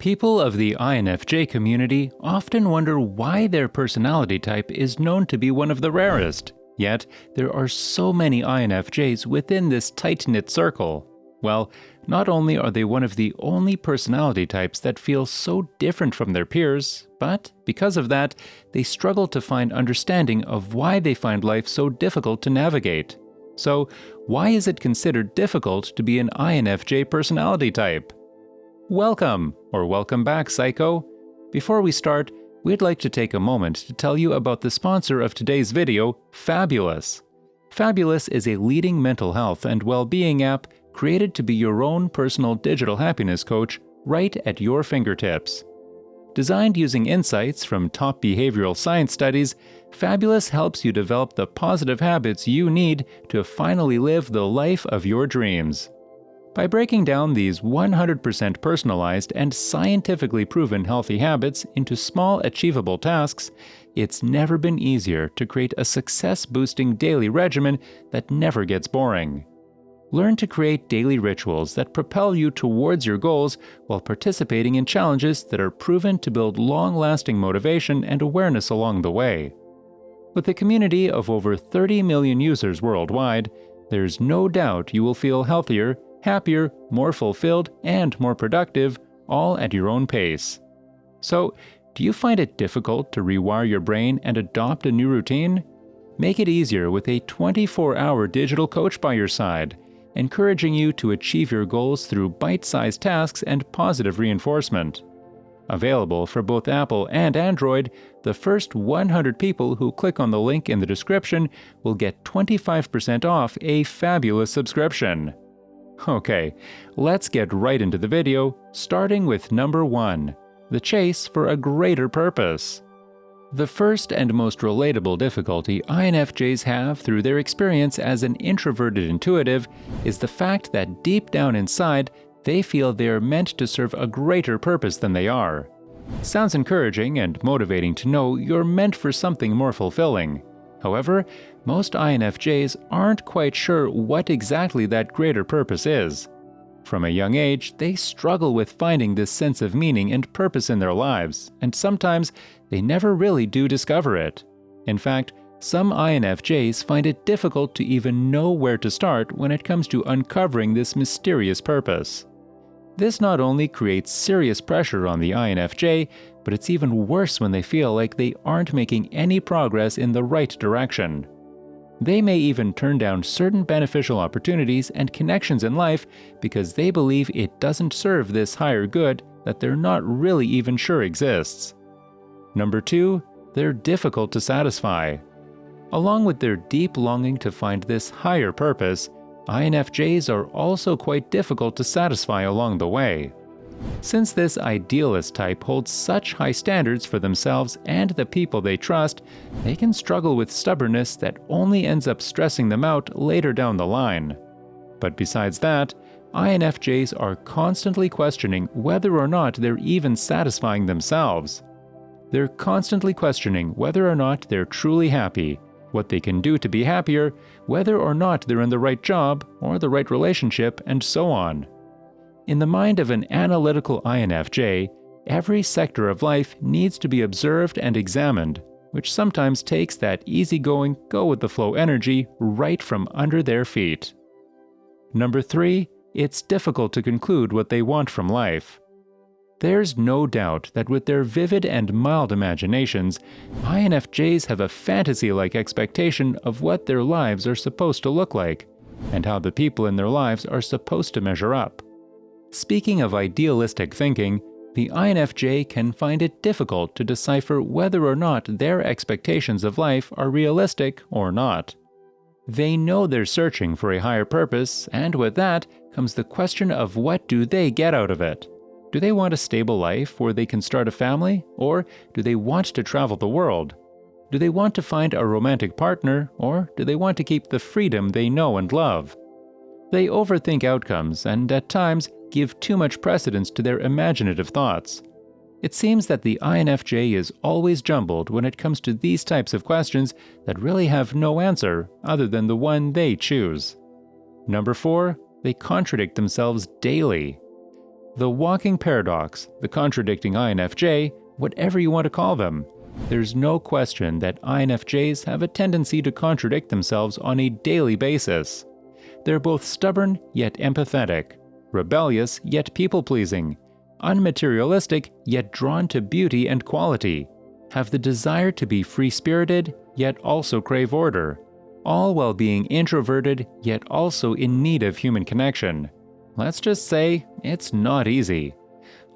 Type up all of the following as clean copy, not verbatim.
People of the INFJ community often wonder why their personality type is known to be one of the rarest, yet there are so many INFJs within this tight-knit circle. Well, not only are they one of the only personality types that feel so different from their peers, but because of that, they struggle to find understanding of why they find life so difficult to navigate. So, why is it considered difficult to be an INFJ personality type? Welcome, or welcome back, Psych-o. Before we start, we'd like to take a moment to tell you about the sponsor of today's video, Fabulous. Fabulous is a leading mental health and well-being app created to be your own personal digital happiness coach right at your fingertips. Designed using insights from top behavioral science studies, Fabulous helps you develop the positive habits you need to finally live the life of your dreams. By breaking down these 100% personalized and scientifically proven healthy habits into small, achievable tasks, it's never been easier to create a success-boosting daily regimen that never gets boring. Learn to create daily rituals that propel you towards your goals while participating in challenges that are proven to build long-lasting motivation and awareness along the way. With a community of over 30 million users worldwide, there's no doubt you will feel healthier, happier, more fulfilled, and more productive, all at your own pace. So, do you find it difficult to rewire your brain and adopt a new routine? Make it easier with a 24-hour digital coach by your side, encouraging you to achieve your goals through bite-sized tasks and positive reinforcement. Available for both Apple and Android, the first 100 people who click on the link in the description will get 25% off a fabulous subscription. Okay, let's get right into the video, starting with number 1, the chase for a greater purpose. The first and most relatable difficulty INFJs have through their experience as an introverted intuitive is the fact that deep down inside, they feel they are meant to serve a greater purpose than they are. Sounds encouraging and motivating to know you're meant for something more fulfilling. However, most INFJs aren't quite sure what exactly that greater purpose is. From a young age, they struggle with finding this sense of meaning and purpose in their lives, and sometimes they never really do discover it. In fact, some INFJs find it difficult to even know where to start when it comes to uncovering this mysterious purpose. This not only creates serious pressure on the INFJ, but it's even worse when they feel like they aren't making any progress in the right direction. They may even turn down certain beneficial opportunities and connections in life because they believe it doesn't serve this higher good that they're not really even sure exists. Number 2, they're difficult to satisfy. Along with their deep longing to find this higher purpose, INFJs are also quite difficult to satisfy along the way. Since this idealist type holds such high standards for themselves and the people they trust, they can struggle with stubbornness that only ends up stressing them out later down the line. But besides that, INFJs are constantly questioning whether or not they're even satisfying themselves. They're constantly questioning whether or not they're truly happy, what they can do to be happier, whether or not they're in the right job or the right relationship, and so on. In the mind of an analytical INFJ, every sector of life needs to be observed and examined, which sometimes takes that easygoing, go-with-the-flow energy right from under their feet. Number 3, it's difficult to conclude what they want from life. There's no doubt that with their vivid and mild imaginations, INFJs have a fantasy-like expectation of what their lives are supposed to look like, and how the people in their lives are supposed to measure up. Speaking of idealistic thinking, the INFJ can find it difficult to decipher whether or not their expectations of life are realistic or not. They know they're searching for a higher purpose, and with that comes the question of what do they get out of it? Do they want a stable life where they can start a family, or do they want to travel the world? Do they want to find a romantic partner, or do they want to keep the freedom they know and love? They overthink outcomes and, at times, give too much precedence to their imaginative thoughts. It seems that the INFJ is always jumbled when it comes to these types of questions that really have no answer other than the one they choose. Number 4, they contradict themselves daily. The walking paradox, the contradicting INFJ, whatever you want to call them. There's no question that INFJs have a tendency to contradict themselves on a daily basis. They're both stubborn yet empathetic, rebellious yet people-pleasing, unmaterialistic yet drawn to beauty and quality, have the desire to be free-spirited yet also crave order, all while being introverted yet also in need of human connection. Let's just say it's not easy.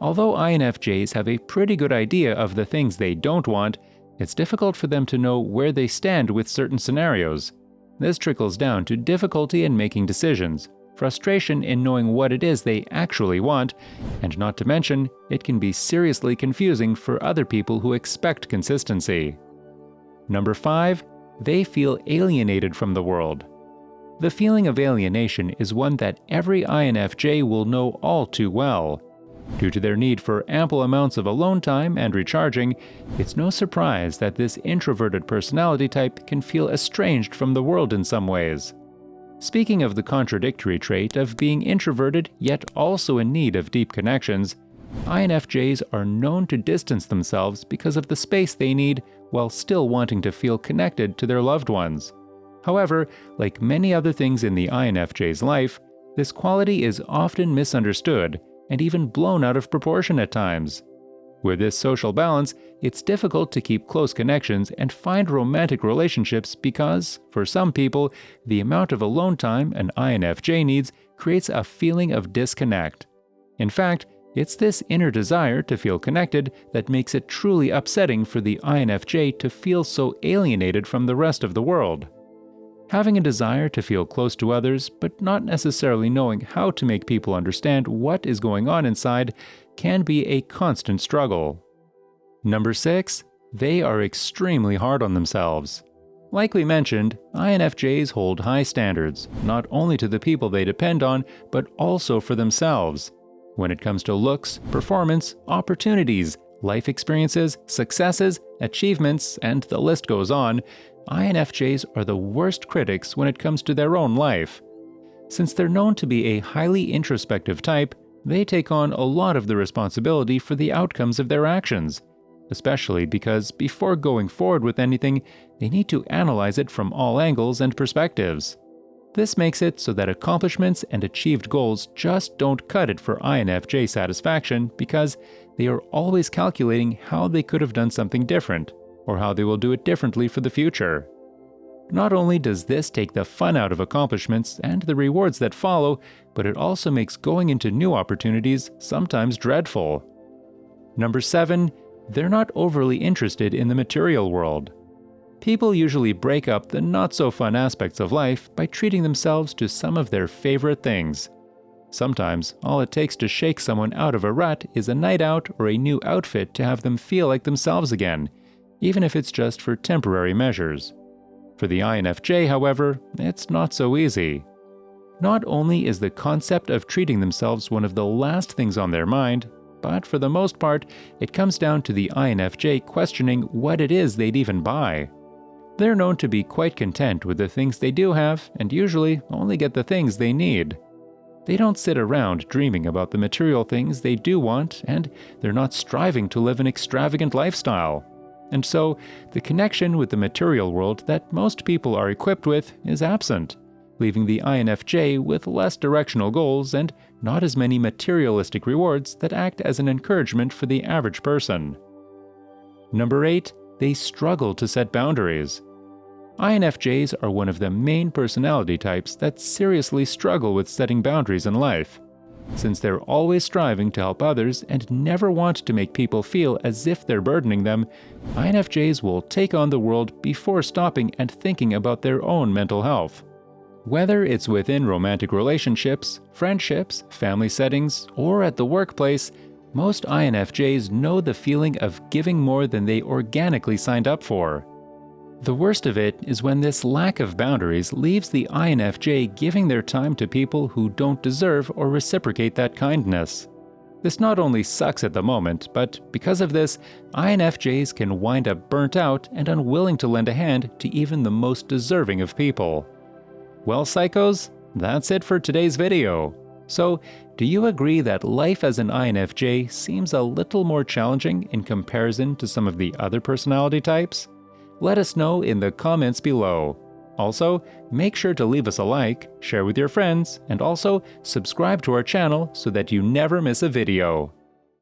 Although INFJs have a pretty good idea of the things they don't want, it's difficult for them to know where they stand with certain scenarios. This trickles down to difficulty in making decisions, frustration in knowing what it is they actually want, and not to mention, it can be seriously confusing for other people who expect consistency. Number 5, they feel alienated from the world. The feeling of alienation is one that every INFJ will know all too well. Due to their need for ample amounts of alone time and recharging, it's no surprise that this introverted personality type can feel estranged from the world in some ways. Speaking of the contradictory trait of being introverted yet also in need of deep connections, INFJs are known to distance themselves because of the space they need while still wanting to feel connected to their loved ones. However, like many other things in the INFJ's life, this quality is often misunderstood and even blown out of proportion at times. With this social balance, it's difficult to keep close connections and find romantic relationships because, for some people, the amount of alone time an INFJ needs creates a feeling of disconnect. In fact, it's this inner desire to feel connected that makes it truly upsetting for the INFJ to feel so alienated from the rest of the world. Having a desire to feel close to others, but not necessarily knowing how to make people understand what is going on inside, can be a constant struggle. Number 6, they are extremely hard on themselves. Like we mentioned, INFJs hold high standards, not only to the people they depend on, but also for themselves. When it comes to looks, performance, opportunities, life experiences, successes, achievements, and the list goes on, INFJs are the worst critics when it comes to their own life. Since they're known to be a highly introspective type, they take on a lot of the responsibility for the outcomes of their actions, especially because before going forward with anything, they need to analyze it from all angles and perspectives. This makes it so that accomplishments and achieved goals just don't cut it for INFJ satisfaction because they are always calculating how they could have done something different, or how they will do it differently for the future. Not only does this take the fun out of accomplishments and the rewards that follow, but it also makes going into new opportunities sometimes dreadful. Number 7, they're not overly interested in the material world. People usually break up the not-so-fun aspects of life by treating themselves to some of their favorite things. Sometimes, all it takes to shake someone out of a rut is a night out or a new outfit to have them feel like themselves again, even if it's just for temporary measures. For the INFJ, however, it's not so easy. Not only is the concept of treating themselves one of the last things on their mind, but for the most part, it comes down to the INFJ questioning what it is they'd even buy. They're known to be quite content with the things they do have and usually only get the things they need. They don't sit around dreaming about the material things they do want, and they're not striving to live an extravagant lifestyle. And so, the connection with the material world that most people are equipped with is absent, leaving the INFJ with less directional goals and not as many materialistic rewards that act as an encouragement for the average person. Number 8, they struggle to set boundaries. INFJs are one of the main personality types that seriously struggle with setting boundaries in life. Since they're always striving to help others and never want to make people feel as if they're burdening them, INFJs will take on the world before stopping and thinking about their own mental health. Whether it's within romantic relationships, friendships, family settings, or at the workplace, most INFJs know the feeling of giving more than they organically signed up for. The worst of it is when this lack of boundaries leaves the INFJ giving their time to people who don't deserve or reciprocate that kindness. This not only sucks at the moment, but because of this, INFJs can wind up burnt out and unwilling to lend a hand to even the most deserving of people. Well, psychos, that's it for today's video. So, do you agree that life as an INFJ seems a little more challenging in comparison to some of the other personality types? Let us know in the comments below. Also, make sure to leave us a like, share with your friends, and also subscribe to our channel so that you never miss a video.